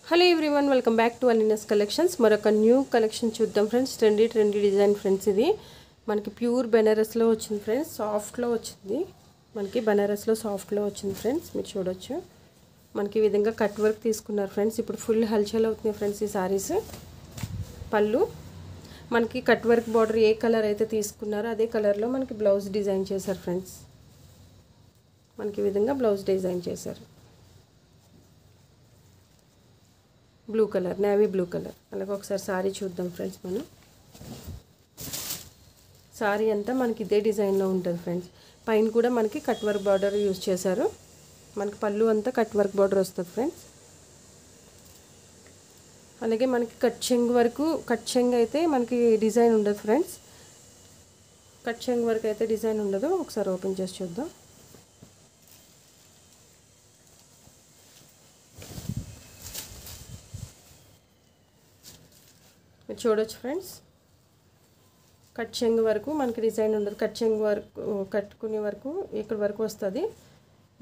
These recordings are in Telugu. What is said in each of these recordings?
Hello everyone, welcome back to Alina's collections. మరొక న్యూ కలెక్షన్ చూద్దాం ఫ్రెండ్స్. Trendy design friends. ఇది మనకి ప్యూర్ బెనారస్లో వచ్చింది ఫ్రెండ్స్. సాఫ్ట్లో వచ్చింది, మనకి బెనారస్లో సాఫ్ట్లో వచ్చింది ఫ్రెండ్స్. మీరు చూడొచ్చు, మనకి ఈ విధంగా కట్ వర్క్ తీసుకున్నారు ఫ్రెండ్స్. ఇప్పుడు ఫుల్ హల్చల్ అవుతుంది ఫ్రెండ్స్ ఈ సారీస్. పళ్ళు మనకి కట్ వర్క్ బార్డర్ ఏ కలర్ అయితే తీసుకున్నారో అదే కలర్లో మనకి బ్లౌజ్ డిజైన్ చేశారు ఫ్రెండ్స్. మనకి ఈ విధంగా బ్లౌజ్ డిజైన్ చేశారు. Blue colour, navy blue colour. అలాగే ఒకసారి సారీ చూద్దాం ఫ్రెండ్స్. మనం సారీ అంతా మనకి ఇదే డిజైన్లో ఉంటుంది ఫ్రెండ్స్. పైన కూడా మనకి కట్ వర్క్ బార్డర్ యూజ్ చేశారు. మనకి పళ్ళు అంతా కట్ వర్క్ బార్డర్ వస్తుంది ఫ్రెండ్స్. అలాగే మనకి కట్ చెంగ్ అయితే మనకి డిజైన్ ఉండదు ఫ్రెండ్స్. కట్ చెంగ్ వరకు అయితే డిజైన్ ఉండదు. ఒకసారి ఓపెన్ చేసి చూద్దాం. మీరు చూడొచ్చు ఫ్రెండ్స్, కట్ చెంగ్ వరకు మనకి డిజైన్ ఉండదు. కట్ చెంగ్ వరకు కట్టుకునే వరకు ఇక్కడ వరకు వస్తుంది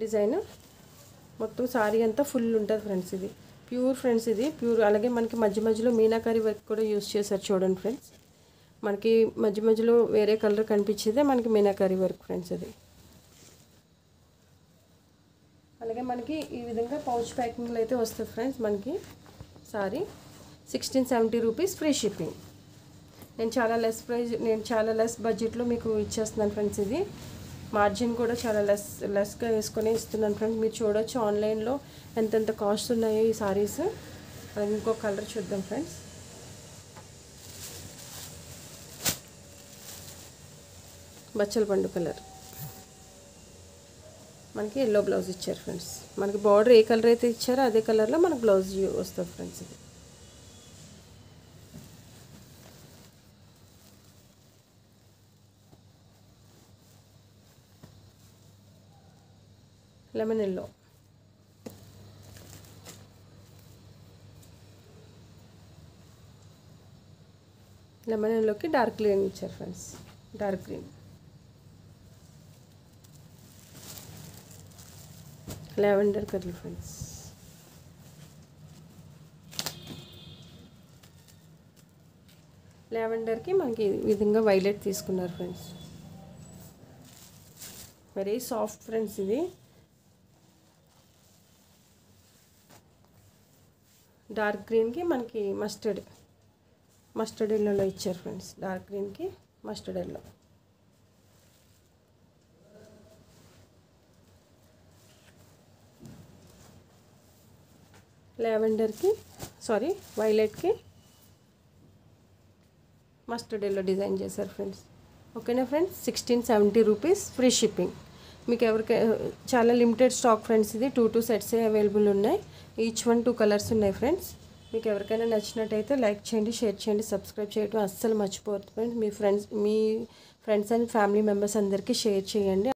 డిజైన్. మొత్తం సారీ అంతా ఫుల్ ఉంటుంది ఫ్రెండ్స్. ఇది ప్యూర్ ఫ్రెండ్స్, ఇది ప్యూర్. అలాగే మనకి మధ్యలో మీనాకారి వర్క్ కూడా యూస్ చేశారు చూడండి ఫ్రెండ్స్. మనకి మధ్యలో వేరే కలర్ కనిపించేదే మనకి మీనాకారి వర్క్ ఫ్రెండ్స్ ఇది. అలాగే మనకి ఈ విధంగా పౌచ్ ప్యాకింగ్లో అయితే వస్తుంది ఫ్రెండ్స్. మనకి సారీ 1670 రూపీస్, ఫ్రీ షిప్పింగ్. నేను చాలా లెస్ బడ్జెట్లో మీకు ఇచ్చేస్తున్నాను ఫ్రెండ్స్. ఇది మార్జిన్ కూడా చాలా లెస్గా వేసుకొని ఇస్తున్నాను ఫ్రెండ్స్. మీరు చూడొచ్చు ఆన్లైన్లో ఎంతెంత కాస్ట్ ఉన్నాయో ఈ సారీస్. అది ఇంకో కలర్ చూద్దాం ఫ్రెండ్స్. బచ్చల పండు కలర్, మనకి ఎల్లో బ్లౌజ్ ఇచ్చారు ఫ్రెండ్స్. మనకి బార్డర్ ఏ కలర్ అయితే ఇచ్చారో అదే కలర్లో మనకు బ్లౌజ్ వస్తుంది ఫ్రెండ్స్. ఇది లెమన్ ఎల్లో, లెమన్ ఎల్లోకి డార్క్ గ్రీన్ ఇచ్చారు friends. Dark green, lavender colour friends. లావెండర్కి మనకి ఈ విధంగా వైలెట్ తీసుకున్నారు ఫ్రెండ్స్. Very soft friends. ఇది డార్క్ గ్రీన్కి మనకి మస్టర్డ్ ఎల్లోలో ఇచ్చారు ఫ్రెండ్స్. డార్క్ గ్రీన్కి మస్టర్డ్ ఎల్లో. వైలెట్కి మస్టర్డ్ ఎల్లో డిజైన్ చేశారు ఫ్రెండ్స్. ఓకేనా ఫ్రెండ్స్, 1670 రూపీస్, ఫ్రీ షిప్పింగ్. మీకు చాలా లిమిటెడ్ స్టాక్ ఫ్రెండ్స్. ఇది 2 సెట్సే అవైలబుల్ ఉన్నాయి. ఈచ్ 2 కలర్స్ ఉన్నాయి ఫ్రెండ్స్. మీకు ఎవరికైనా నచ్చినట్టయితే లైక్ చేయండి, షేర్ చేయండి, సబ్స్క్రైబ్ చేయడం అస్సలు మర్చిపోవద్దు friends. Me friends and family members అందరికీ షేర్ చేయండి.